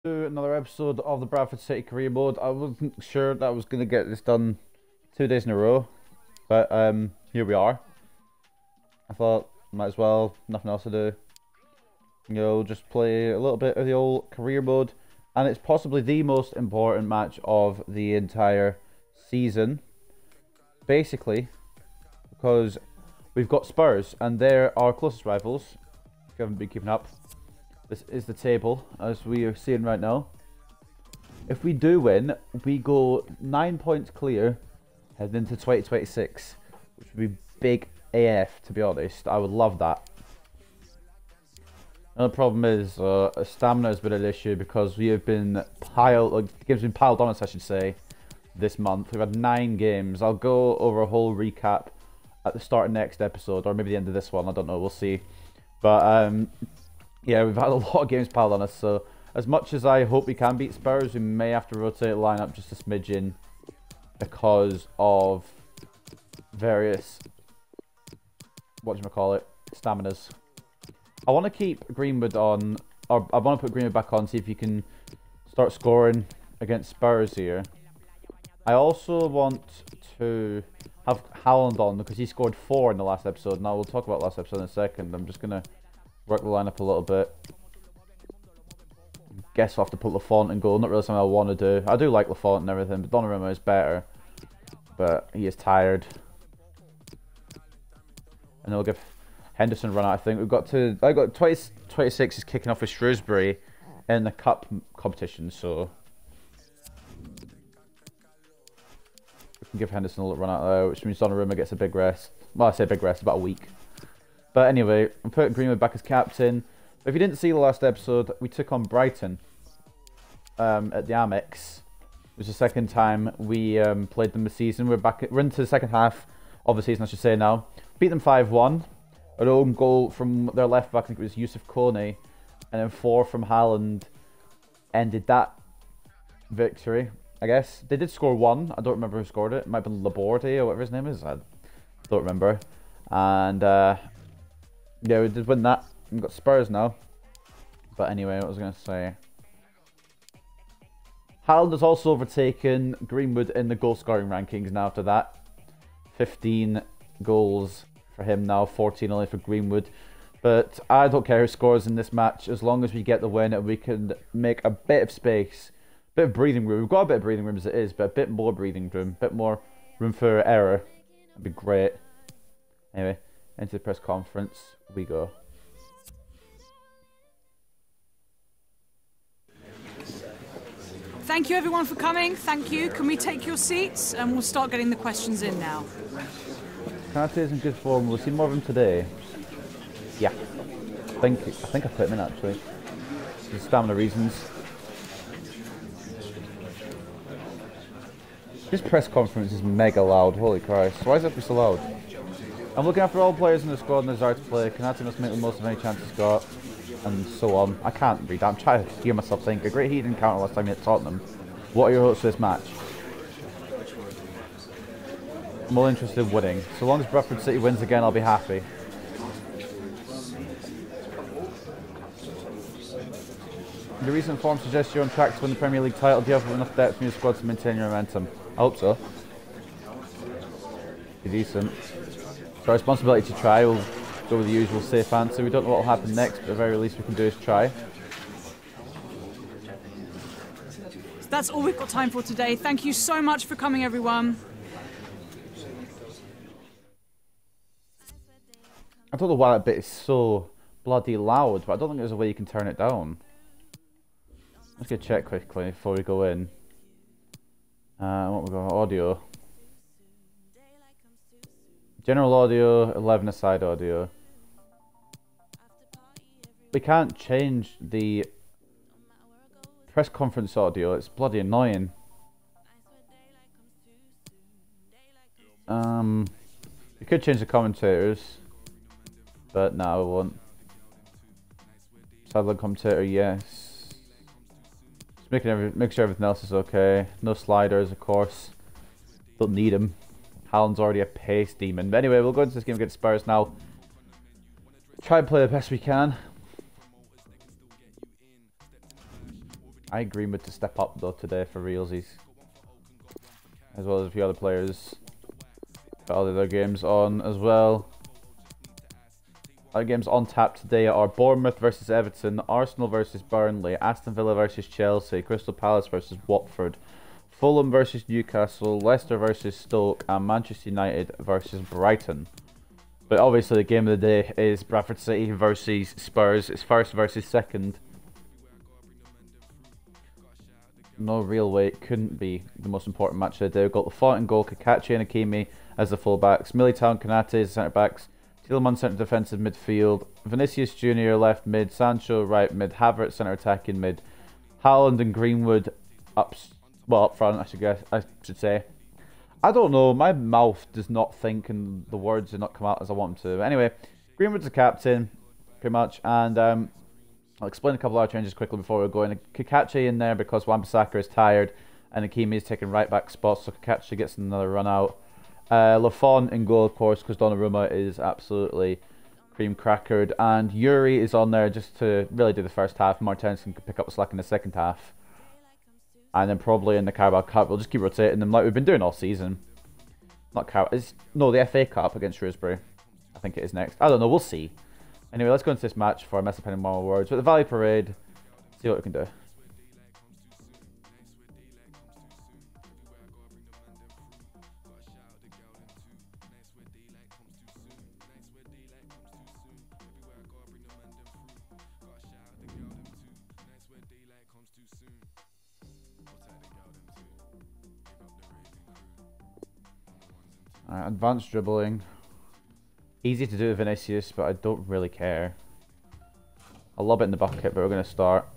To another episode of the Bradford City career mode. I wasn't sure that I was going to get this done 2 days in a row, but here we are. I thought might as well, nothing else to do, just play a little bit of the old career mode, and it's possibly the most important match of the entire season, basically, because we've got Spurs and they're our closest rivals. If you haven't been keeping up, this is the table as we are seeing right now. If we do win, we go 9 points clear heading into 2026, which would be big AF, to be honest. I would love that. Another problem is stamina has been an issue because we have been games have been piled on us, I should say, this month. We've had 9 games. I'll go over a whole recap at the start of next episode, or maybe the end of this one. I don't know. We'll see. But yeah, we've had a lot of games piled on us. So as much as I hope we can beat Spurs, we may have to rotate the lineup just a smidgen because of various staminas. I want to keep Greenwood on, or I want to put Greenwood back on, see if you can start scoring against Spurs here. I also want to have Haaland on because he scored 4 in the last episode. Now we'll talk about last episode in a second. I'm just going to work the lineup a little bit. Guess I'll have to put Lafont in goal. Not really something I want to do. I do like Lafont and everything, but Donnarumma is better. But he is tired. And they'll give Henderson a run out, I think. I got 26 is kicking off with Shrewsbury in the cup competition, so we can give Henderson a little run out there, which means Donnarumma gets a big rest. Well, I say big rest, about a week. But anyway, I'm putting Greenwood back as captain. But if you didn't see the last episode, we took on Brighton at the Amex. It was the second time we played them this season. We're into the second half of the season, I should say now. Beat them 5-1. An own goal from their left back, I think it was Yusuf Kone, and then 4 from Haaland ended that victory, I guess. They did score 1. I don't remember who scored it. It might have been Laborde or whatever his name is. I don't remember. And yeah, we did win that. We've got Spurs now. But anyway, what was I going to say? Haaland has also overtaken Greenwood in the goal scoring rankings now after that. 15 goals for him now, 14 only for Greenwood. But I don't care who scores in this match as long as we get the win and we can make a bit of space, a bit of breathing room. We've got a bit of breathing room as it is, but a bit more breathing room, a bit more room for error. That'd be great. Anyway, into the press conference we go. Thank you everyone for coming. Thank you. Can we take your seats and we'll start getting the questions in now. Kanate is in good form. We'll see more of him today. Yeah. I think I put him in actually. For stamina reasons. This press conference is mega loud, holy Christ. Why is it so loud? I'm looking after all players in the squad and desire to play. Kanate must make the most of any chance he's got. And so on. I can't read that. I'm trying to hear myself think. A great heat encounter last time at Tottenham. What are your hopes for this match? I'm all interested in winning. So long as Bradford City wins again, I'll be happy. The recent form suggests you're on track to win the Premier League title. Do you have enough depth in your squad to maintain your momentum? I hope so. Be decent. It's our responsibility to try. We'll go with the usual safe answer. We don't know what will happen next, but at the very least we can do is try. So that's all we've got time for today. Thank you so much for coming, everyone. I don't know why that bit is so bloody loud, but I don't think there's a way you can turn it down. Let's get a check quickly before we go in. What we got? Audio. General audio, 11 aside audio. We can't change the press conference audio. It's bloody annoying. We could change the commentators, but no, we won't. Sideline commentator, yes. Just make sure everything else is okay. No sliders, of course. Don't need them. Haaland's already a pace demon. But anyway, we'll go into this game against Spurs now. Try and play the best we can. I need Greenwood to step up though today for realsies. As well as a few other players. Got all the other games on as well. Other games on tap today are Bournemouth versus Everton, Arsenal versus Burnley, Aston Villa versus Chelsea, Crystal Palace versus Watford, Fulham versus Newcastle, Leicester versus Stoke, and Manchester United versus Brighton. But obviously the game of the day is Bradford City versus Spurs. It's first versus second. No real way it couldn't be the most important match of the day. We've got Lafont in goal, Kakachi and Hakimi as the full-backs, Militao and Konate as centre-backs, Tielemans centre defensive midfield, Vinicius Jr. left mid, Sancho right mid, Havertz centre attacking mid, Haaland and Greenwood up front, I should say. I don't know, my mouth does not think and the words do not come out as I want them to. But anyway, Greenwood's the captain, pretty much, and I'll explain a couple of our changes quickly before we're going. Kakachi in there because Wan-Bissaka is tired and Hakimi is taking right back spots, so Kakachi gets another run out. Lafont in goal, of course, because Donnarumma is absolutely cream crackered, and Yuri is on there just to really do the first half. Martens can pick up the slack in the second half. And then probably in the Carabao Cup, we'll just keep rotating them like we've been doing all season. Not Carabao, no, the FA Cup against Shrewsbury. I think it is next. I don't know, we'll see. Anyway, let's go into this match for a mess up any more words. But the Valley Parade, see what we can do. Alright, advanced dribbling. Easy to do with Vinicius, but I don't really care. I'll lob it in the bucket, but we're going to start.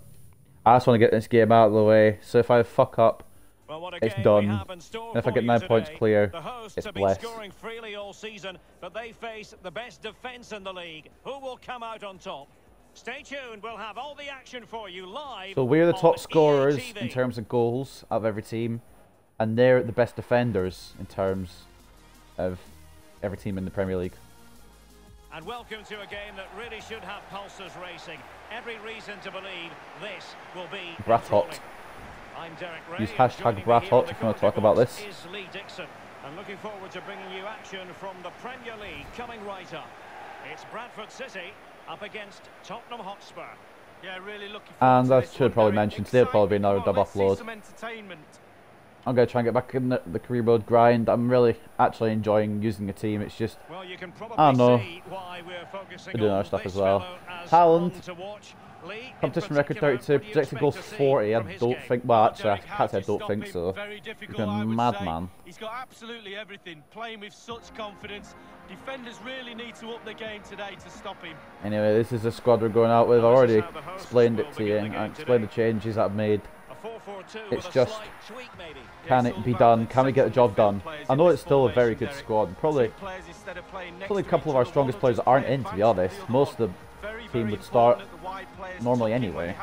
I just want to get this game out of the way, so if I fuck up, it's done. And if I get 9 points clear, it's blessed. Scoring freely all season, but they face the best defence in the league. Who will come out on top? Stay tuned, we'll have all the action for you live. So we're the top scorers in terms of goals out of every team, and they're the best defenders in terms of every team in the Premier League. And welcome to a game that really should have pulses racing. Every reason to believe this will be Bradford. I'm Derek Ray. Use hashtag Bradford if you want to talk about this. Is Lee Dixon. I'm looking forward to bringing you action from the Premier League coming right up. It's Bradford City up against Tottenham Hotspur. Yeah, really looking forward and I should probably mention today will probably be another dub upload. I'm going to try and get back in the career mode grind. I'm really actually enjoying using the team. It's just, well, you can I don't know, we're doing other stuff as well. Haaland, competition record 32, projected goals 40. I don't think, well actually I can't say I don't think so. He's a madman. He's got absolutely everything, playing with such confidence. Defenders really need to up the game today to stop him. Anyway, this is the squad we're going out with. I've already explained it to you. I explained the changes I've made. It's just, can it be done? Can we get the job done? I know it's still a very good squad. Probably a couple of our strongest players aren't in, to be honest. Most of the team would start normally anyway.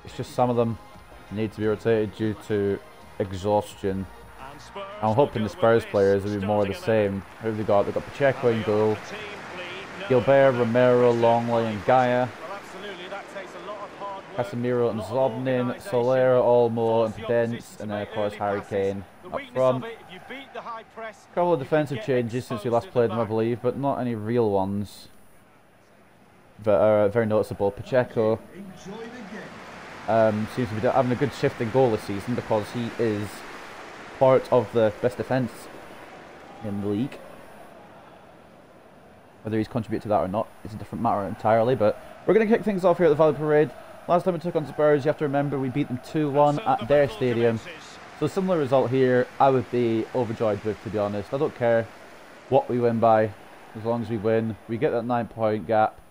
It's just some of them need to be rotated due to exhaustion. I'm hoping the Spurs players will be more of the same. Who have they got? They've got Pacheco in goal, Gilbert, Romero, Longley and Gaia, Casemiro and Zobnin, Solera, Olmo and Pedence, and then of course Harry Kane up front. A couple of defensive changes since we last played them, I believe, but not any real ones that are very noticeable. Pacheco seems to be having a good shift in goal this season because he is part of the best defence in the league. Whether he's contributed to that or not is a different matter entirely, but we're going to kick things off here at the Valley Parade. Last time we took on Spurs, you have to remember we beat them 2-1 at their stadium. So a similar result here, I would be overjoyed with, to be honest. I don't care what we win by, as long as we win. We get that 9-point gap,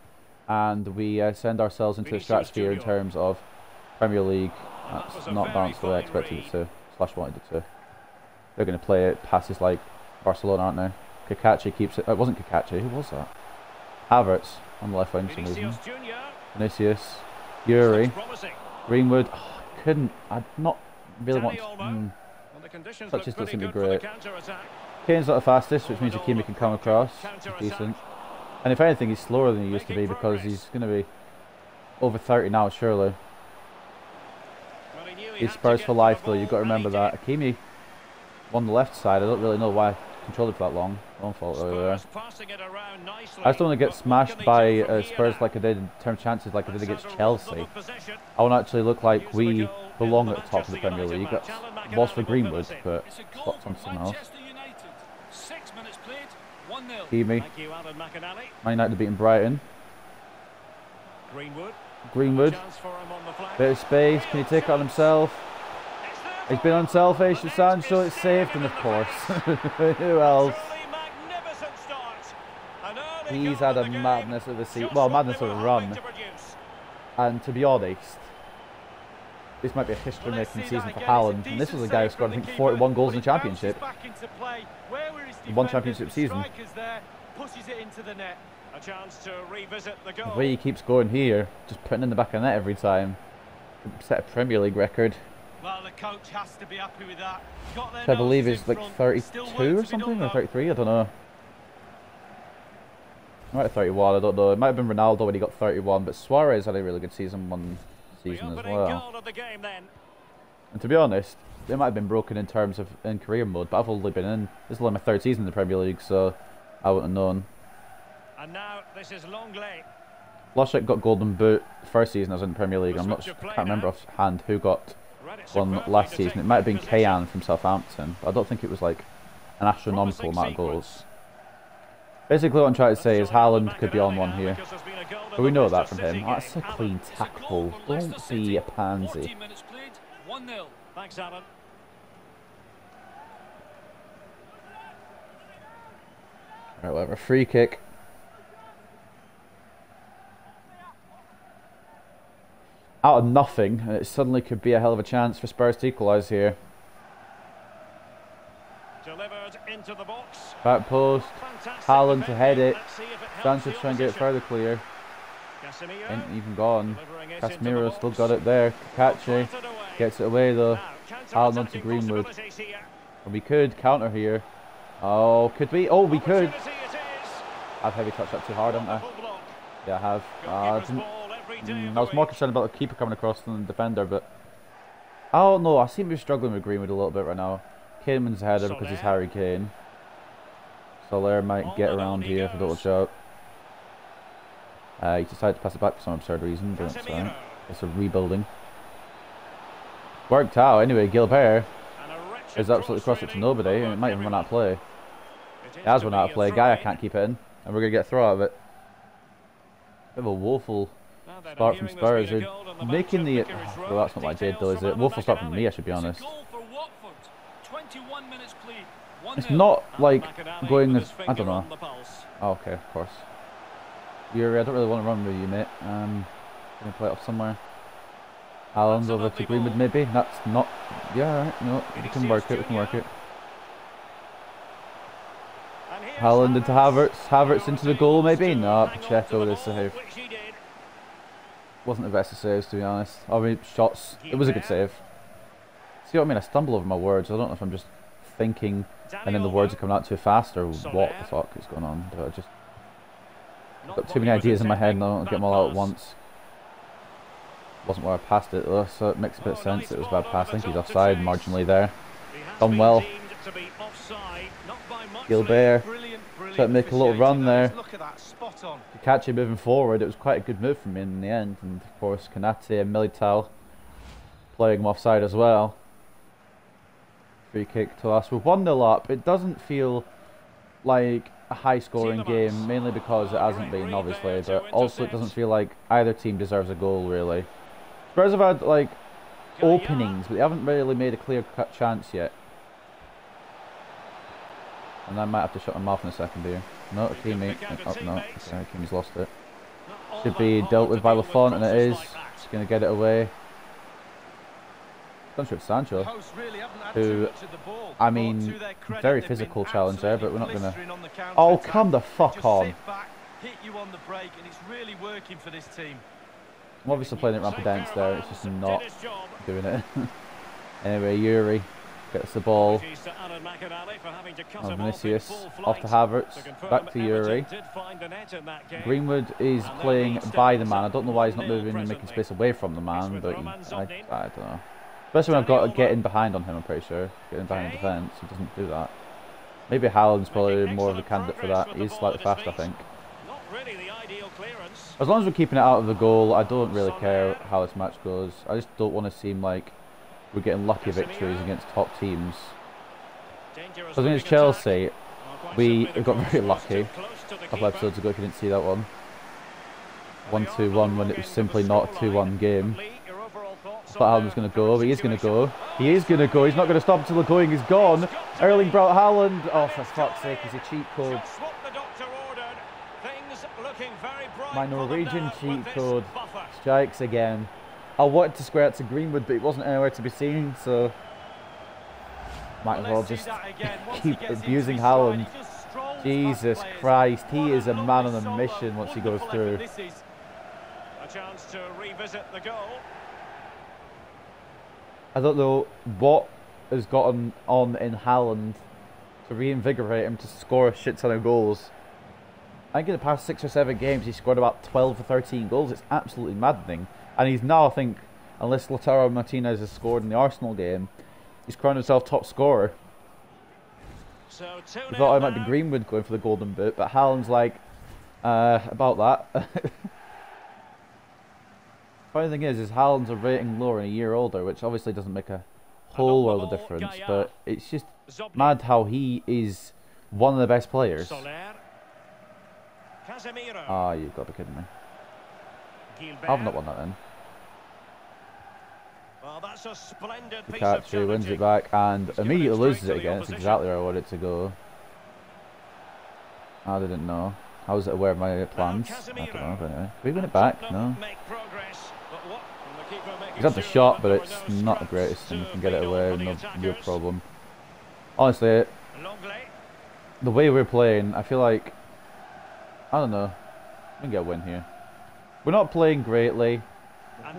and we send ourselves into the stratosphere in terms of Premier League. That's not balanced the way I expected it to, / wanted it to. They're going to play it passes like Barcelona, aren't they? Kakachi keeps it. It wasn't Kakachi, who was that? Havertz on the left wing for some reason. Vinicius. Yuri, Greenwood, I'd not really want touches doesn't seem to be great. Kane's not the fastest, which means Hakimi can come across, which is decent. And if anything, he's slower than he used to be because he's going to be over 30 now, surely. Well, he knew he He's had to Spurs get for to life, the though. ball You've got to remember really that. Hakimi on the left side. I don't really know why I controlled it for that long. Wrong fault really there. Spurs passing it around nicely, I just don't want to get but what smashed can they by do from Spurs here like I did in terms of chances like I did now? against Let's have a Chelsea. rhythm of possession. I want to actually look like Use of a we goal belong in at the top of the Manchester Premier United League. match. That's Alan lost for McAnally will Greenwood, fill us in. but It's a goal stopped for from someone else. Manchester United. 6 minutes played, 1-0. Hakimi. Thank you, Alan McAnally. Man United beating Brighton. Greenwood. Greenwood. Chance for him on the flank. Bit of space. Can he take it on himself? It's there He's for been him. unselfish. The net Sancho, is it's saved, and saved of in the course, face. who else? Truly magnificent start. An early He's goal had in a the game. madness of a season. Just Well, what madness they of a were run. hoping to produce. And to be honest, this might be a history-making season for Haaland. And this was a guy who scored, I think, 41 goals in the Championship. In one Championship season. Pushes it into the net. A chance to revisit the The goal. way he keeps going here, just putting in the back of the net every time. Set a Premier League record. Well, the coach has to be happy with that. Got their I believe noses he's in like front. Still 32 work or to be something, done, or though. 33, I don't know. Might have 31, I don't know. It might have been Ronaldo when he got 31, but Suarez had a really good season one season The as opening well. goal of the game then. And to be honest, they might have been broken in terms of in career mode, but I've only been in. This is only my third season in the Premier League, so I wouldn't have known. And now this is Longley. Lushik got Golden Boot the first season I was in the Premier League. I'm not Switch of play can't remember now. offhand who got Read it one superbly last to season. take It might have been position. Kayan from Southampton, but I don't think it was like an astronomical Promising amount of goals. sequence. Basically, what I'm trying to say is So Alan Haaland could be on McAnally one now, here. because there's been a goal in But we the know that Leicester from him. City Oh, that's a game. clean Alan. It's a tackle. goal for Leicester Don't City. be a pansy. 40 minutes played, 1-0. Thanks, Alan. Right, whatever. Free kick. Out of nothing, and it suddenly could be a hell of a chance for Spurs to equalise here. Delivered into the box. Back post. Fantastic Haaland to head defending. it. Let's see if it helps Sanchez the trying to get it opposition. further clear. Casemiro Ain't even gone. delivering it into the Casemiro still box. got it there. Kakachi Clattered away. gets it away though. Now, Haaland onto counter-attacking Greenwood. possibilities here. And we could counter here. Oh, could we? Oh, we could. Opportunity it is. I've heavy touched that too hard, haven't I? Wonderful block. Yeah, I have. Goalkeeper's Didn't- ball every day of I the was more week. concerned about the keeper coming across than the defender, but oh no, I seem to be struggling with Greenwood a little bit right now. Kaneman's header because he's Soler. Harry Kane. Soler might get On and on around he here if I don't goes. watch out. He decided to pass it back for some absurd reason, but it's Casemiro. alright. It's a rebuilding. Worked out anyway. Gilbert And a wretched is absolutely cross, crossed it to really. nobody, and it Good might work, even run out of play. everyone. It is It has to run be out of a play. Guy I throw-in. can't keep it in, and we're gonna get a throw out of it. Bit of a woeful Now then, I'm start from hearing there's Spurs. been a They're goal on the making the. match at Vicarage Well, Road. that's not what I did Details though, is from it? Alan Woeful start from McAnally. me, I should be It's a honest. goal for Watford. 21 minutes played, 1-0. It's not like McAnally going with as his I don't finger know. on the pulse. Oh, okay, of course. Yuri, I don't really want to run with you, mate. Gonna play it off somewhere. Haaland That's a over lovely to Greenwood, ball. maybe. That's not. Yeah, alright. No, we can work it. We can work it. And here's Haaland into Havertz. Havertz Priority into the goal, maybe. was to No, hang on to Pacheco the with a ball, save. which he did. Wasn't the best of saves, to be honest. I mean, shots. It was a good save. See what I mean? I stumble over my words. I don't know if I'm just thinking and then the words are coming out too fast or what the fuck is going on. But I just Not got what too he many was ideas in my head and I intending. don't get them Bad all out at pass. once. Wasn't where I passed it though, so it makes a bit of Oh, sense. nice It was a ball bad pass. I over think the he's top to offside chase. marginally there. He has Done been well. deemed to be offside, not by much. Gilbert Brilliant, tried to brilliant make a little officiating run that is. there. Look at that, spot on. To catch him moving forward, it was quite a good move from him in the end. And of course, Konate and Militao playing him offside as well. Free kick to us. We're 1-0 up. It doesn't feel like a high-scoring game, mainly because it hasn't been, obviously. But also, it doesn't feel like either team deserves a goal, really. Spurs have had like openings, but they haven't really made a clear-cut chance yet. And I might have to shut them off in a second here. No, Hakimi. Oh no, okay, Hakimi's lost it. Should be dealt with by Lafont, and it is. Just going to get it away. Don't shoot Sancho. Post really haven't had Who, too much of the ball, I but mean, to their credit, very they've been physical challenge there, but we're not absolutely going to... blistering on the Oh, counter-attack. come the fuck Just on. sit back, hit you on the break, and it's really working for this team. I'm obviously playing it rampant there, it's just not doing it. Anyway, Yuri Gets the ball. Vinicius off to Havertz. Back to Yuri. Greenwood is playing by the man. I don't know why he's not moving and making space away from the man, but I don't know. Especially when I've got to get in behind on him, I'm pretty sure. Getting behind the defence, he doesn't do that. Maybe Haaland's probably more of a candidate for that. He's slightly faster, I think. As long as we're keeping it out of the goal, I don't really care how this match goes. I just don't want to seem like we're getting lucky victories against top teams. Because against Chelsea, we got very lucky a couple episodes ago, if you didn't see that one. 1-2-1 when it was simply not a 2-1 game. But Haaland's going to go, but he is going to go. He is going to go, he's not going to stop until the going is gone. Erling Braut Haaland, oh for fuck's sake, he's a cheat code. My Norwegian cheat code strikes again. I wanted to square it to Greenwood, but it wasn't anywhere to be seen, so might as well just keep abusing Haaland. Jesus Christ, he is a man on a mission once he goes through. A chance to revisit the goal. I don't know what has gotten on in Haaland to reinvigorate him to score a shit ton of goals. I think in the past 6 or 7 games he's scored about 12 or 13 goals. It's absolutely maddening. And he's now, I think, unless Lautaro Martinez has scored in the Arsenal game, he's crowned himself top scorer. So I thought I might be Greenwood going for the golden boot, but Haaland's like, about that. Funny thing is Haaland's a rating lower and a year older, which obviously doesn't make a whole world of difference, but it's just mad how he is one of the best players. Ah, you've got to be kidding me. I've not won that then. Well, that's a splendid piece Pikachu wins it back and immediately loses it again. It's exactly where I wanted it to go. I didn't know. I was aware of my plans. I don't know, but anyway. Can we win it back? No. He's had the shot, but it's not the greatest, and we can get it away, no real problem. Honestly, the way we're playing, I feel like, I don't know, we can get a win here. We're not playing greatly,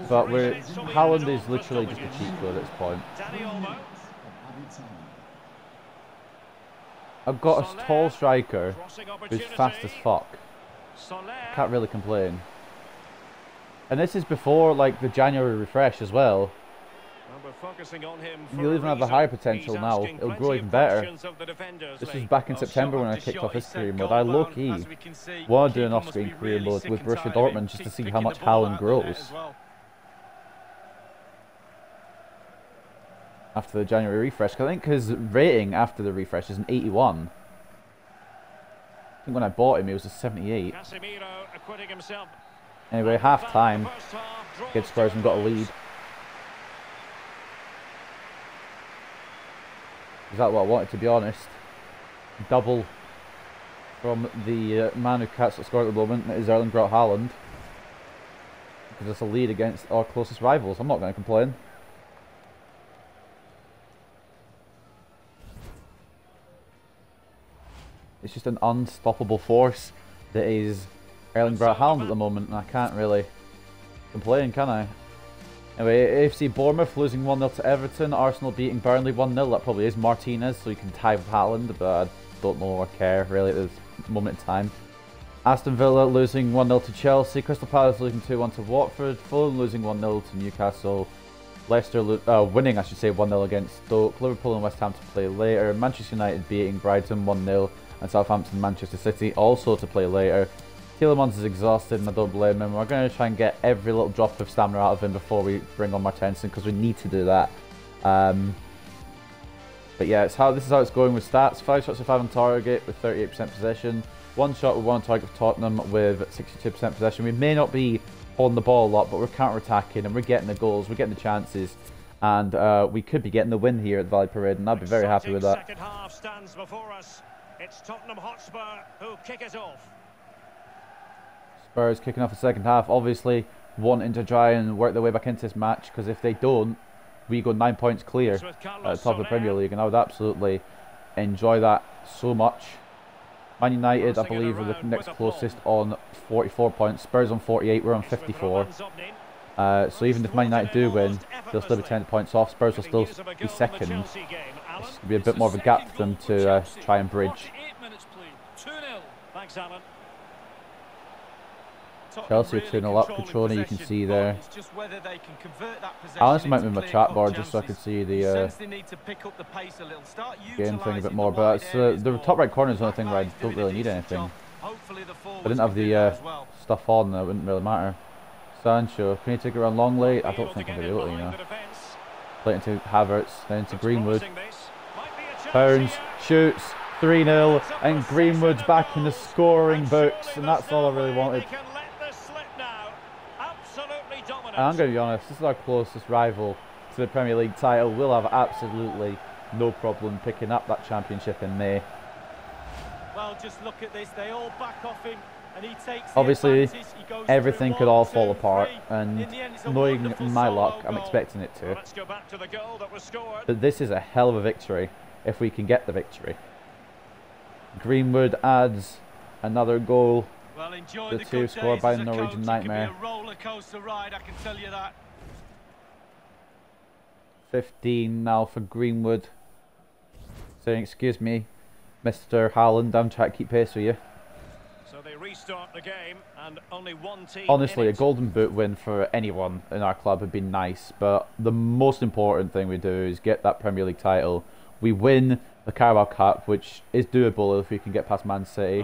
but Haaland is literally just a cheat code at this point. I've got a tall striker who's fast as fuck. Can't really complain. And this is before like the January refresh as well. You'll even have a higher potential now. It'll grow even better. This was back in September when I kicked off his career mode. I low-key want to do an off-screen career mode with Borussia Dortmund just to see how much Haaland grows. After the January refresh, because I think his rating after the refresh is an 81. I think when I bought him he was a 78. Anyway, half time. Against Spurs and got a lead. Is that what I wanted, to be honest? Double from the man who can't score at the moment, that is Erling Braut Haaland. Gives us a lead against our closest rivals. I'm not going to complain. It's just an unstoppable force that is Erling Braut Haaland at the moment, and I can't really complain, can I? Anyway, AFC Bournemouth losing 1-0 to Everton, Arsenal beating Burnley 1-0, that probably is Martinez, so you can tie with Haaland, but I don't know or care really at this moment in time. Aston Villa losing 1-0 to Chelsea, Crystal Palace losing 2-1 to Watford, Fulham losing 1-0 to Newcastle, Leicester winning, I should say, 1-0 against Stoke, Liverpool and West Ham to play later, Manchester United beating Brighton 1-0, and Southampton Manchester City also to play later. Tielemans is exhausted and I don't blame him. We're going to try and get every little drop of stamina out of him before we bring on Martensen, because we need to do that. But yeah, this is how it's going with stats. 5 shots of 5 on target with 38% possession. 1 shot with 1 on target for Tottenham with 62% possession. We may not be holding the ball a lot, but we're counter-attacking and we're getting the goals, we're getting the chances. And we could be getting the win here at Valley Parade, and I'd be very happy with that. Second half stands before us. It's Tottenham Hotspur who kick it off. Spurs kicking off the second half, obviously wanting to try and work their way back into this match, because if they don't, we go 9 points clear at the top of the Premier League, and I would absolutely enjoy that so much. Man United, I believe, are the next closest on 44 points. Spurs on 48, we're on 54. So even if Man United do win, they'll still be 10 points off. Spurs will still be second. This could be a bit more of a gap for them to try and bridge. Thanks, Alan. Chelsea are 2-0 up. Catrona, you can see there. I honestly might move my chat board just so I can see the game thing a bit more. But the top right corner is the only thing where I don't really need anything. If I didn't have the stuff on, that wouldn't really matter. Sancho, can you take it around Longley? I don't think I'm going to be able to, you know. Play it into Havertz, then into Greenwood. Pounds, shoots, 3-0, and Greenwood's back in the scoring books, and that's all I really wanted. And I'm going to be honest, this is our closest rival to the Premier League title. We'll have absolutely no problem picking up that championship in May. Well, just look at this, they all back off him. And he takes obviously, everything could all fall apart, and knowing my luck, I'm expecting it to. But this is a hell of a victory, if we can get the victory. Greenwood adds another goal. Well, enjoy the two scored by the Norwegian Nightmare. 15 now for Greenwood. Saying, excuse me, Mr. Haaland, I'm trying to keep pace with you. So they restart the game, and only one team. Honestly, a golden boot win for anyone in our club would be nice, but the most important thing we do is get that Premier League title. We win the Carabao Cup, which is doable if we can get past Man City.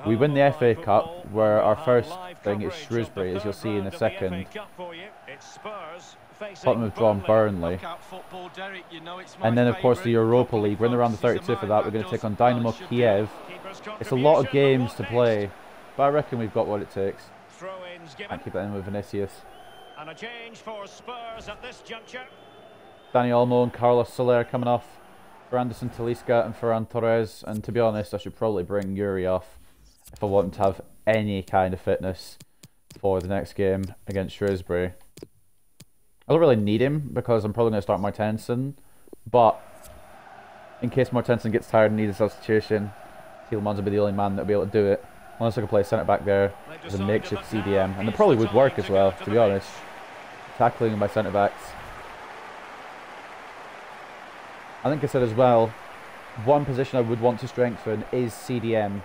We win the FA Cup, where our first thing is Shrewsbury, as you'll see in a second. Tottenham have drawn Burnley. And then, of course, the Europa League. We're in the round of 32 for that. We're going to take on Dynamo Kiev. It's a lot of games to play, but I reckon we've got what it takes. I keep that in with Vinicius. And a change for Spurs at this juncture. Dani Olmo and Carlos Soler coming off for Anderson Talisca and Ferran Torres. And to be honest, I should probably bring Yuri off if I want him to have any kind of fitness for the next game against Shrewsbury. I don't really need him because I'm probably going to start Mortensen, but in case Mortensen gets tired and needs a substitution, Tielemans will be the only man that will be able to do it. Unless I can play centre back there as a makeshift CDM, and it probably would work as well, to be honest. Tackling by centre backs. I think I said as well, one position I would want to strengthen is CDM.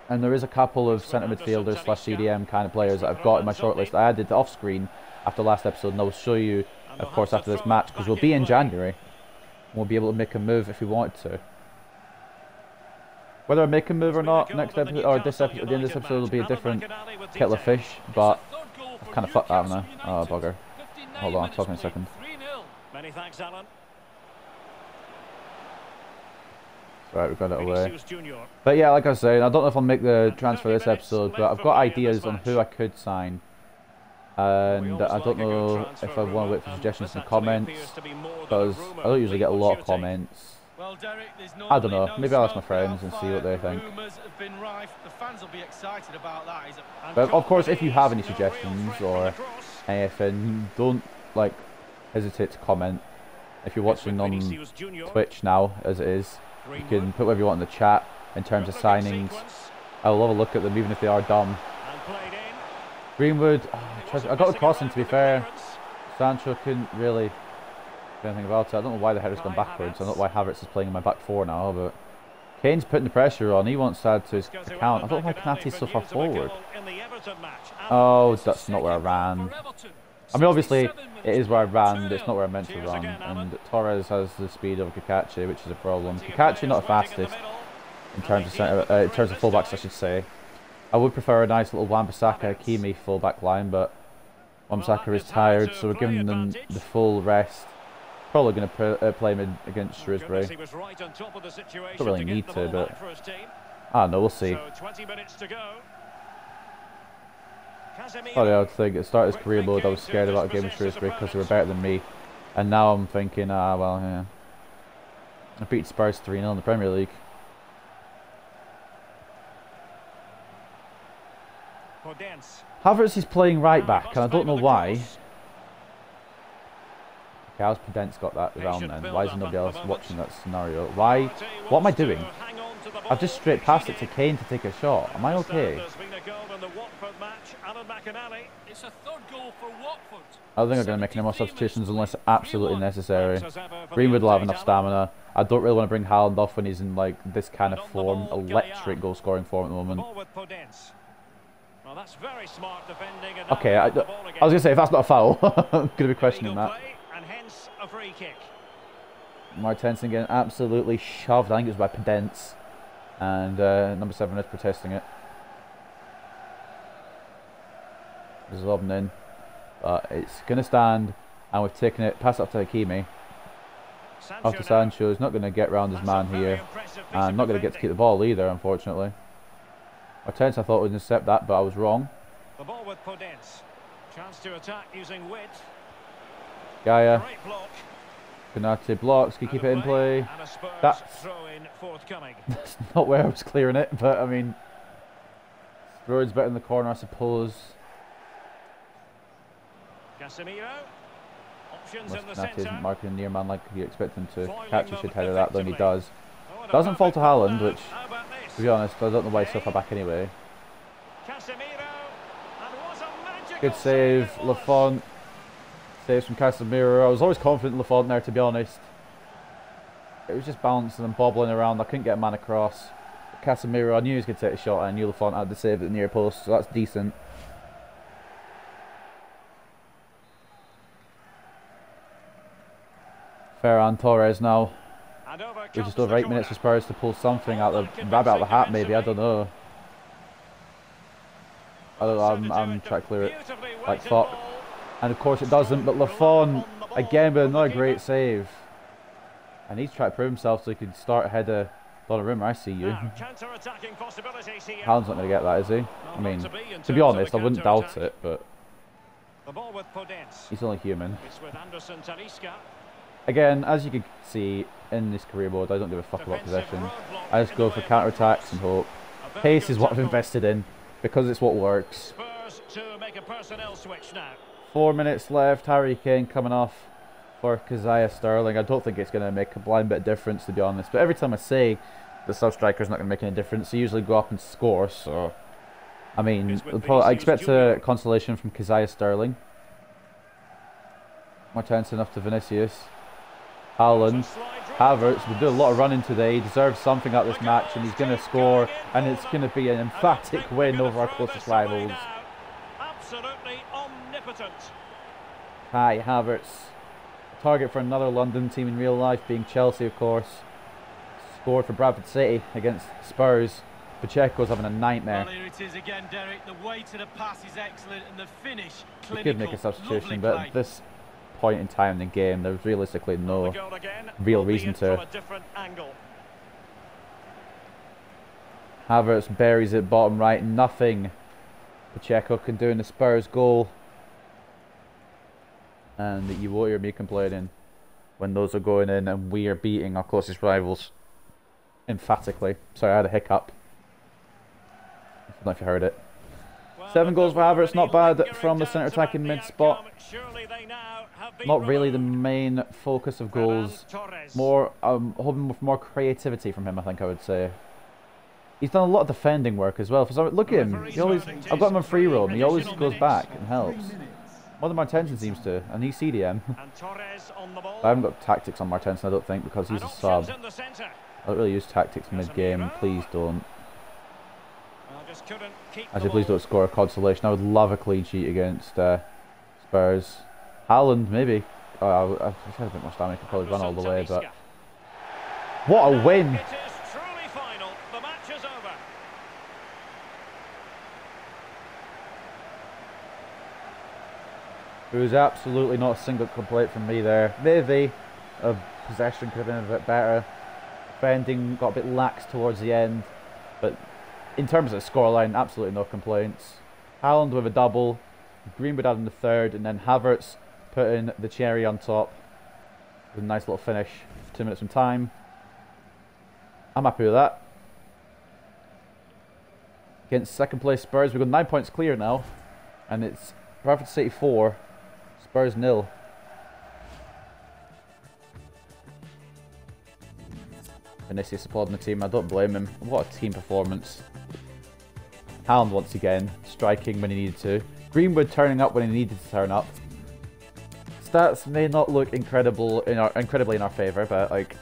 And there is a couple of centre midfielders / CDM kind of players that I've got in my shortlist. I added off screen after last episode, and I will show you, of course, after this match, because we'll be in January. We'll be able to make a move if we wanted to. Whether I make a move or not, next episode or this episode, at the end of this episode, will be a different kettle of fish. But I've kind of fucked that, haven't I? Oh bugger! Hold on, talk in a second. Many thanks, Alan. Right, we've got it away. But yeah, like I was saying, I don't know if I'll make the transfer this episode, but I've got ideas on who I could sign. And I don't know if I want to wait for suggestions in the comments, because I don't usually get a lot of comments. I don't know, maybe I'll ask my friends and see what they think. But of course, if you have any suggestions or anything, don't hesitate to comment. If you're watching on Twitch now, as it is, you can put whatever you want in the chat in terms of signings. I'll have a look at them even if they are dumb. Greenwood, I got the crossing, to be fair. Sancho couldn't really do anything about it. I don't know why the header's gone backwards. I don't know why Havertz is playing in my back four now, but Kane's putting the pressure on. He wants to add to his account. I don't know why Knappy's so far forward. Oh, that's not where I ran. I mean, obviously, it is where I ran, but it's not where I meant to run. And Torres has the speed of Kakachi, which is a problem. Kakachi not the fastest in terms of fullbacks, I should say. I would prefer a nice little Wan-Bissaka-Hakimi full-back line, but Wan-Bissaka is tired, so we're giving them the full rest. Probably going to play him against Shrewsbury. Don't really need to, but I don't know, we'll see. Oh yeah, I think at the start of his career mode I was scared about a game with Shrewsbury because they were better than me. And now I'm thinking, well, yeah. I beat Spurs 3-0 in the Premier League. Havertz is playing right back, and I don't know why. Okay, how's Podence got that around then? Why is nobody else watching that scenario? Why? What am I doing? I've just straight passed it to Kane to take a shot. Am I okay? It's a third goal for Watford. I don't think I'm going to make any more substitutions unless absolutely necessary. Greenwood will have enough stamina. I don't really want to bring Haaland off when he's in like this kind of form, electric goal scoring form at the moment. Well, that's very smart defending. Okay, I was going to say, if that's not a foul, I'm going to be questioning that. And hence a free kick. Martensen getting absolutely shoved. I think it was by Podence. And number 7 is protesting it. It's lobbing in. But it's going to stand. And we've taken it. Pass it up to Hakimi. Off to Sancho. He's not going to get round his man here. And not going to get to keep the ball either, unfortunately. Martensen, I thought would intercept that, but I was wrong. The ball with Podence. Chance to attack using width. Gaia. Konate blocks. Can keep it in play. That's not where I was clearing it, but I mean, Spurs better in the corner, I suppose. Casemiro. Options in the Konate isn't centre. marking a near man like you expect him to. Catcher should header that, though, and he does. Doesn't fall to Haaland, which, to be honest, I don't know why he's so far back anyway. Good save, Lafont. Saves from Casemiro. I was always confident in Lafont there, to be honest. It was just bouncing and bobbling around. I couldn't get a man across. Casemiro, I knew he was going to take a shot, and I knew Lafont had to save at the near post, so that's decent. Ferran Torres now. We're just over 8 minutes for Spurs to pull something out the rabbit out of the hat, maybe. I don't know. I'm trying to clear it like fuck. And of course it doesn't, but Lafont again with another great save. And he's trying to prove himself so he can start ahead of Donnarumma. I see you. Haaland's not going to get that, is he? I mean, to be honest, I wouldn't doubt it, but he's only human. Again, as you can see in this career mode, I don't give a fuck about possession. I just go for counter-attacks and hope. Pace is what I've invested in, because it's what works. 4 minutes left, Harry Kane coming off for Keziah Sterling. I don't think it's going to make a blind bit of difference, to be honest. But every time I say the sub-striker's not going to make any difference, they usually go up and score. So, I mean, I expect a consolation from Keziah Sterling. Martensen off to Vinicius. Haaland. Havertz will do a lot of running today. He deserves something out of this match, and he's going to score. And it's going to be an emphatic win over our closest rivals. Absolutely omnipotent. Kai Havertz. Target for another London team in real life, being Chelsea, of course. Scored for Bradford City against Spurs. Pacheco's having a nightmare. Well, here it is again, Derek. The way to the pass is excellent, and the finish clinical. He could make a substitution, but at this point in time in the game, there's realistically no real reason to. Havertz buries it bottom right. Nothing Pacheco can do in the Spurs goal. And you won't hear me complaining when those are going in and we are beating our closest rivals emphatically. Sorry, I had a hiccup. I don't know if you heard it. 7 goals for Havertz, not bad from the centre attacking mid spot. Not really the main focus of goals. More, hoping for more creativity from him, I think I would say. He's done a lot of defending work as well. For some, look at him. He always, I've got him on free roam, and he always goes back and helps. More than Martensen seems to, and he's CDM. I haven't got tactics on Martensen, I don't think, because he's a sub. I don't really use tactics mid-game. Please don't. Actually, please don't score a consolation. I would love a clean sheet against Spurs. Haaland, maybe. Oh, I had a bit more stamina. Could probably run all the way, but what a win! There was absolutely not a single complaint from me there. Maybe possession could have been a bit better. Defending got a bit lax towards the end, but in terms of the scoreline, absolutely no complaints. Haaland with a double, Greenwood adding the third, and then Havertz putting the cherry on top with a nice little finish. 2 minutes from time. I'm happy with that. Against second place Spurs, we've got 9 points clear now, and it's Bradford City 4, Spurs 0. Vinicius applauding the team. I don't blame him. What a team performance. Haaland once again striking when he needed to. Greenwood turning up when he needed to turn up. Stats may not look incredibly in our favour, but like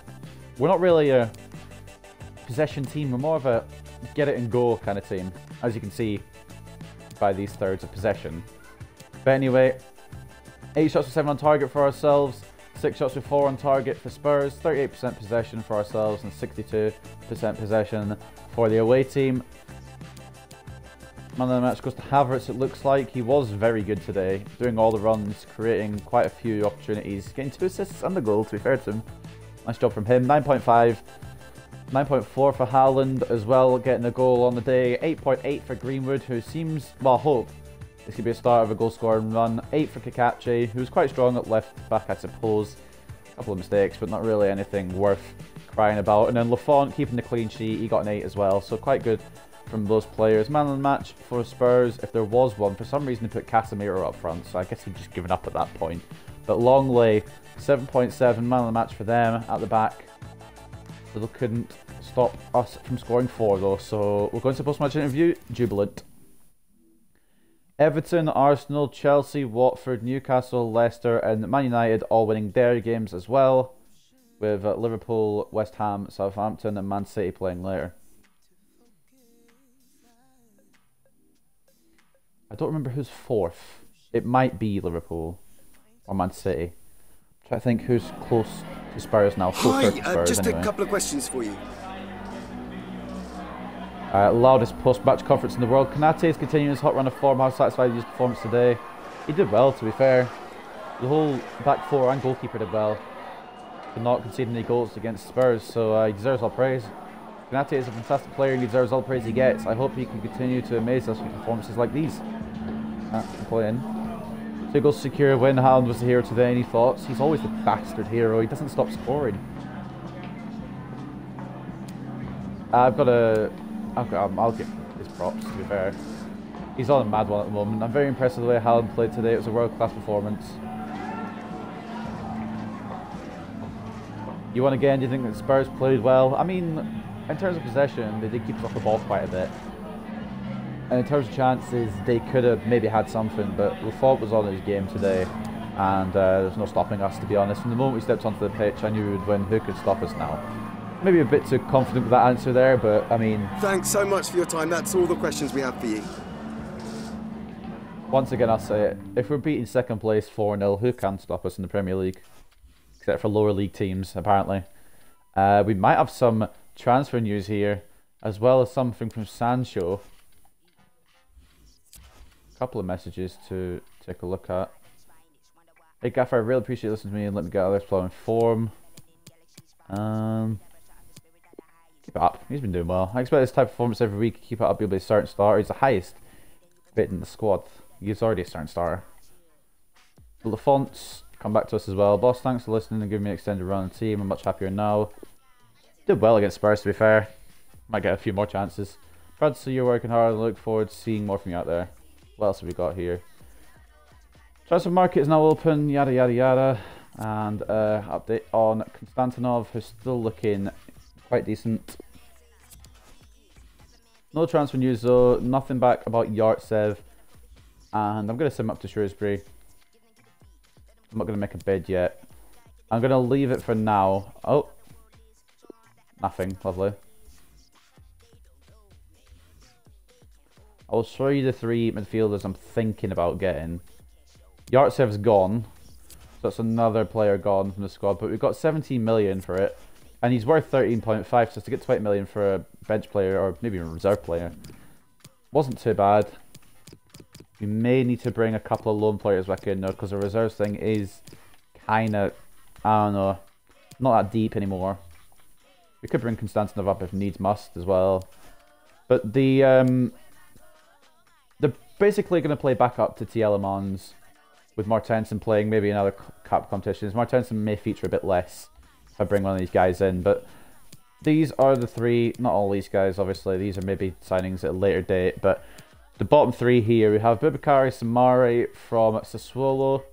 we're not really a possession team. We're more of a get it and go kind of team, as you can see by these thirds of possession. But anyway, 8 shots for 7 on target for ourselves, 6 shots for 4 on target for Spurs, 38% possession for ourselves and 62% possession for the away team. Man of the match goes to Havertz, it looks like. He was very good today, doing all the runs, creating quite a few opportunities, getting 2 assists and the goal, to be fair to him. Nice job from him. 9.5. 9.4 for Haaland as well, getting a goal on the day. 8.8 for Greenwood, who seems, well, I hope this could be a start of a goal scoring run. 8 for Kakache, who's quite strong at left back, I suppose. A couple of mistakes, but not really anything worth crying about. And then Lafont keeping the clean sheet, he got an 8 as well, so quite good from those players. Man of the match for Spurs, if there was one, for some reason they put Casemiro up front, so I guess he'd just given up at that point. But Longley, 7.7, man of the match for them at the back. So they couldn't stop us from scoring 4 though, so we're going to post-match interview, jubilant. Everton, Arsenal, Chelsea, Watford, Newcastle, Leicester and Man United all winning their games as well, with Liverpool, West Ham, Southampton and Man City playing later. I don't remember who's 4th. It might be Liverpool or Man City. I'm trying to think who's close to Spurs now. Hi, to Spurs, just anyway. a couple of questions for you. Loudest post-match conference in the world. Konate is continuing his hot run of form. How satisfied with his performance today? He did well, to be fair. The whole back 4 and goalkeeper did well. For not conceding any goals against Spurs, so he deserves all praise. Konate is a fantastic player and he deserves all the praise he gets. I hope he can continue to amaze us with performances like these. Playing. 2 goals to secure a win. Haaland was the hero today. Any thoughts? He's always the bastard hero. He doesn't stop scoring. I'll give his props, to be fair. He's on a mad one at the moment. I'm very impressed with the way Haaland played today. It was a world-class performance. You won again. Do you think that Spurs played well? I mean, in terms of possession, they did keep us off the ball quite a bit. And in terms of chances, they could have maybe had something, but Lafont was on his game today, and there's no stopping us, to be honest. From the moment we stepped onto the pitch, I knew we would win. Who could stop us now? Maybe a bit too confident with that answer there, but I mean... Thanks so much for your time. That's all the questions we have for you. Once again, I'll say it. If we're beating second place 4-0, who can stop us in the Premier League? Except for lower league teams, apparently. We might have some transfer news here, as well as something from Sancho. A couple of messages to take a look at. Hey Gaffer, I really appreciate you listening to me and let me get others playing form. Keep it up. He's been doing well. I expect this type of performance every week. Keep it up, he'll be a starting starter. He's the highest bit in the squad. He's already a starting starter. Lafont's come back to us as well. Boss, thanks for listening and giving me an extended run on the team. I'm much happier now. Did well against Spurs, to be fair. Might get a few more chances. Proud to see you're working hard and look forward to seeing more from you out there. What else have we got here? Transfer market is now open, yada yada yada. And update on Konstantinov, who's still looking quite decent. No transfer news though, nothing back about Yartsev. And I'm going to send him up to Shrewsbury. I'm not going to make a bid yet. I'm going to leave it for now. Oh, nothing, lovely. I'll show you the 3 midfielders I'm thinking about getting. Yartsev's gone. So that's another player gone from the squad. But we've got 17 million for it. And he's worth 13.5. So to get 20 million for a bench player or maybe a reserve player wasn't too bad. We may need to bring a couple of loan players back in though, because the reserves thing is kind of, I don't know, not that deep anymore. We could bring Konstantinov up if needs must as well. But they're basically going to play back up to Tielemans with Martensen playing maybe in other cup competitions. Martensen may feature a bit less if I bring one of these guys in, but these are the 3, not all these guys obviously, these are maybe signings at a later date, but the bottom 3 here, we have Boubakary Samari from Sassuolo,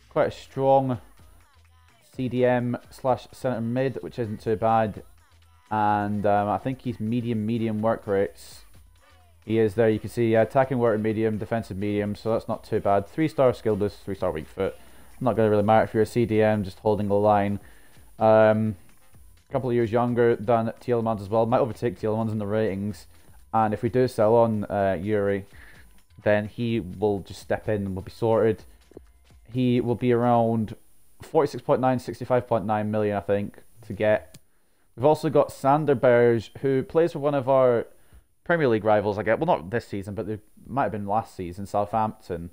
quite a strong CDM / centre mid, which isn't too bad, and I think he's medium work rates. He is there. You can see attacking water medium, defensive medium, so that's not too bad. 3-star skill boost, 3-star weak foot. Not going to really matter if you're a CDM, just holding the line. A couple of years younger than Tielemans as well. Might overtake Tielemans in the ratings. And if we do sell on Yuri, then he will just step in and will be sorted. He will be around 46.9, 65.9 million, I think, to get. We've also got Sander Berge, who plays for one of our Premier League rivals, I guess. Well, not this season, but it might have been last season, Southampton.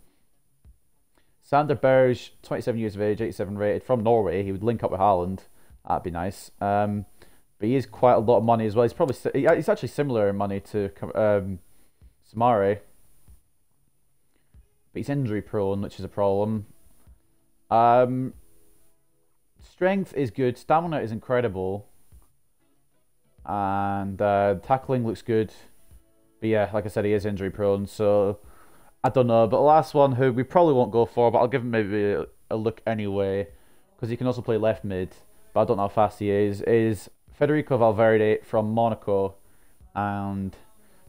Sander Berge, 27 years of age, 87 rated, from Norway. He would link up with Haaland. That'd be nice. But he is quite a lot of money as well. He's actually similar in money to Samari. But he's injury prone, which is a problem. Strength is good. Stamina is incredible. And tackling looks good. But yeah, like I said, he is injury prone. So I don't know. But the last one, who we probably won't go for, but I'll give him maybe a look anyway. Because he can also play left mid. But I don't know how fast he is Federico Valverde from Monaco. And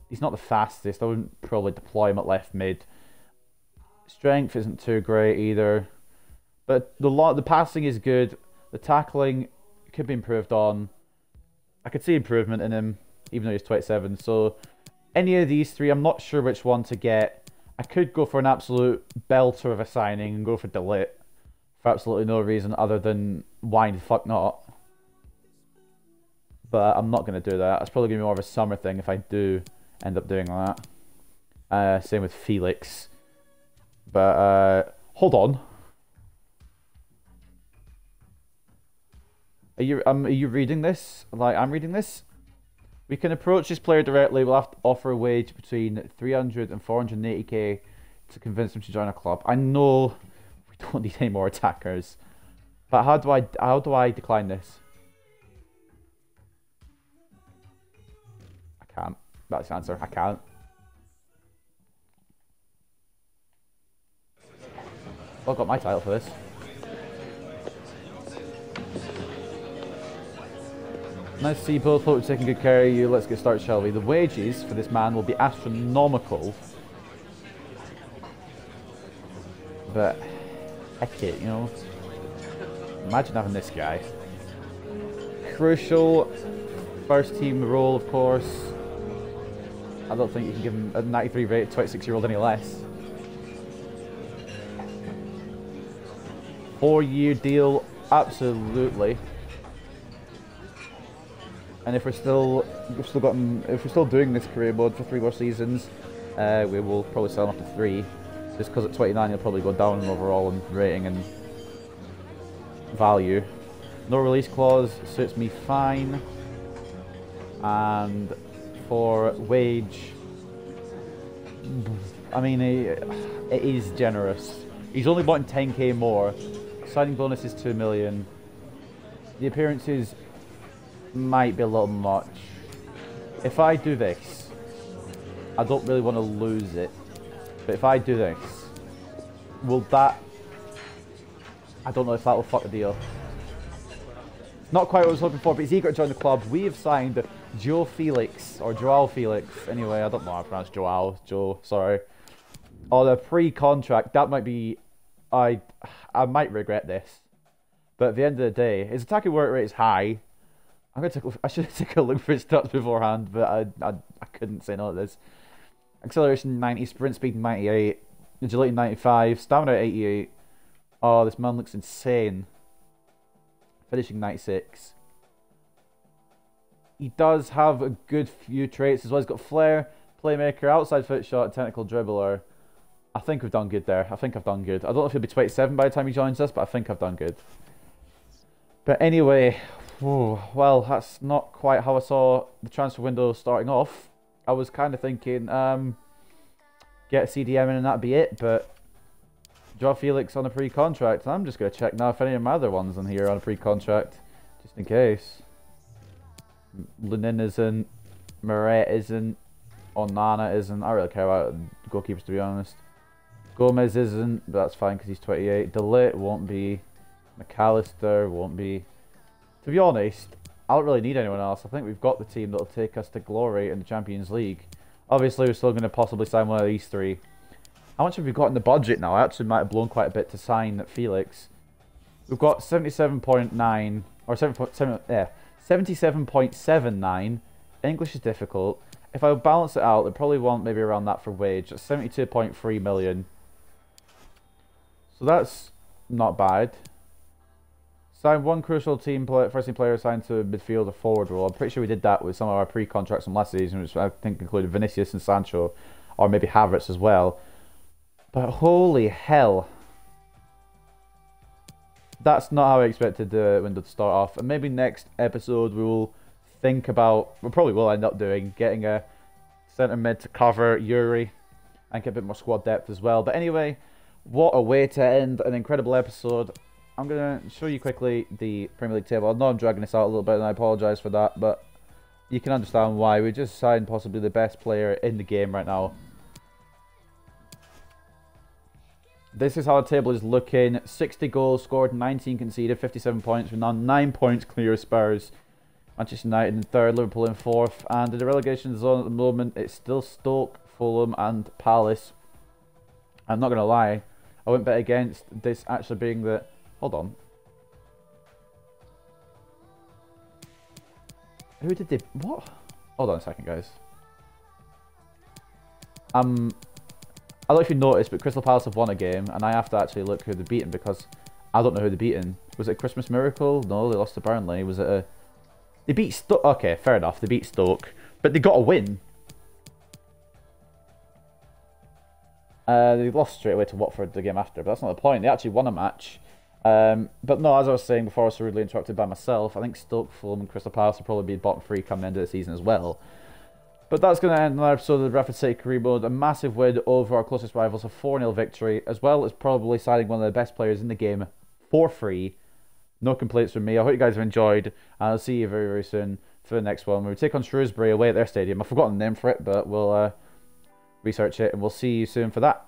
he's not the fastest. I wouldn't probably deploy him at left mid. Strength isn't too great either. But the passing is good. The tackling could be improved on. I could see improvement in him, even though he's 27. So any of these three, I'm not sure which one to get. I could go for an absolute belter of a signing and go for De Ligt for absolutely no reason other than why the fuck not. But I'm not going to do that. It's probably going to be more of a summer thing if I do end up doing that. Same with Felix. But hold on. Are you reading this? Like I'm reading this? We can approach this player directly. We'll have to offer a wage between 300 and 480k to convince him to join our club. I know we don't need any more attackers, but how do I decline this? I can't. That's the answer. I can't. Well, I got my title for this. Nice to see you both. Hope we're taking good care of you. Let's get started, shall we? The wages for this man will be astronomical. But, heck it, you know. Imagine having this guy. Crucial first team role, of course. I don't think you can give him a 93 rated 26-year-old any less. 4-year deal, absolutely. And if we're still doing this career mode for 3 more seasons, we will probably sell him after 3. Just because at 29 he'll probably go down in overall and rating and value. No release clause suits me fine. And for wage, I mean it is generous. He's only wanting 10k more. Signing bonus is 2 million. The appearances might be a little much. If I do this, I don't really want to lose it, but if I do this, will that, I don't know if that will fuck the deal. Not quite what I was hoping for, but he's eager to join the club. We have signed João Felix, or João Felix, anyway, I don't know how to pronounce João, sorry. On a pre-contract, that might be, I might regret this, but at the end of the day, his attacking work rate is high. I should have taken a look for his stats beforehand, but I couldn't say no to this. Acceleration 90, sprint speed 98, agility 95, stamina 88. Oh, this man looks insane. Finishing 96. He does have a good few traits as well. He's got flair, playmaker, outside foot shot, technical dribbler. I think we've done good there. I think I've done good. I don't know if he'll be 27 by the time he joins us, but I think I've done good. But anyway, well, that's not quite how I saw the transfer window starting off. I was kind of thinking, get a CDM in and that'd be it, but João Felix on a pre-contract. I'm just going to check now if any of my other ones on here are on a pre-contract, just in case. Lunin isn't, Meret isn't, Onana isn't. I don't really care about goalkeepers, to be honest. Gomez isn't, but that's fine because he's 28. De Ligt won't be. McAllister won't be. To be honest, I don't really need anyone else. I think we've got the team that'll take us to glory in the Champions League. Obviously, we're still going to possibly sign one of these three. How much have we got in the budget now? I actually might have blown quite a bit to sign Félix. We've got 77.9 or 77.79. English is difficult. If I balance it out, they probably want maybe around that for wage. That's 72.3 million. So that's not bad. Signed one crucial first team player assigned to midfield or forward role. I'm pretty sure we did that with some of our pre-contracts from last season, which I think included Vinicius and Sancho, or maybe Havertz as well. But holy hell, that's not how I expected the window to start off. And maybe next episode we will think about, we probably will end up doing, getting a centre mid to cover Yuri and get a bit more squad depth as well. But anyway, what a way to end an incredible episode. I'm going to show you quickly the Premier League table. I know I'm dragging this out a little bit and I apologise for that, but you can understand why. We just signed possibly the best player in the game right now. This is how the table is looking. 60 goals scored, 19 conceded, 57 points. We're now 9 points clear of Spurs. Manchester United in third, Liverpool in fourth. And in the relegation zone at the moment, it's still Stoke, Fulham and Palace. I'm not going to lie, I wouldn't bet against this actually being the... Hold on. Who did they... What? Hold on a second, guys. I don't know if you noticed, but Crystal Palace have won a game, and I have to actually look who they've beaten because I don't know who they've beaten. Was it a Christmas miracle? No, they lost to Burnley. Was it a... They beat Stoke. Okay, fair enough. They beat Stoke, but they got a win. They lost straight away to Watford the game after, but that's not the point. They actually won a match. But no, as I was saying before, I was so rudely interrupted by myself. I think Stoke, Fulham, and Crystal Palace will probably be bottom three coming into the season as well. But that's going to end another episode of the Bradford City Career Mode. A massive win over our closest rivals, a 4-0 victory, as well as probably signing one of the best players in the game for free. No complaints from me. I hope you guys have enjoyed, and I'll see you very, very soon for the next one. We take on Shrewsbury away at their stadium. I've forgotten the name for it, but we'll research it, and we'll see you soon for that.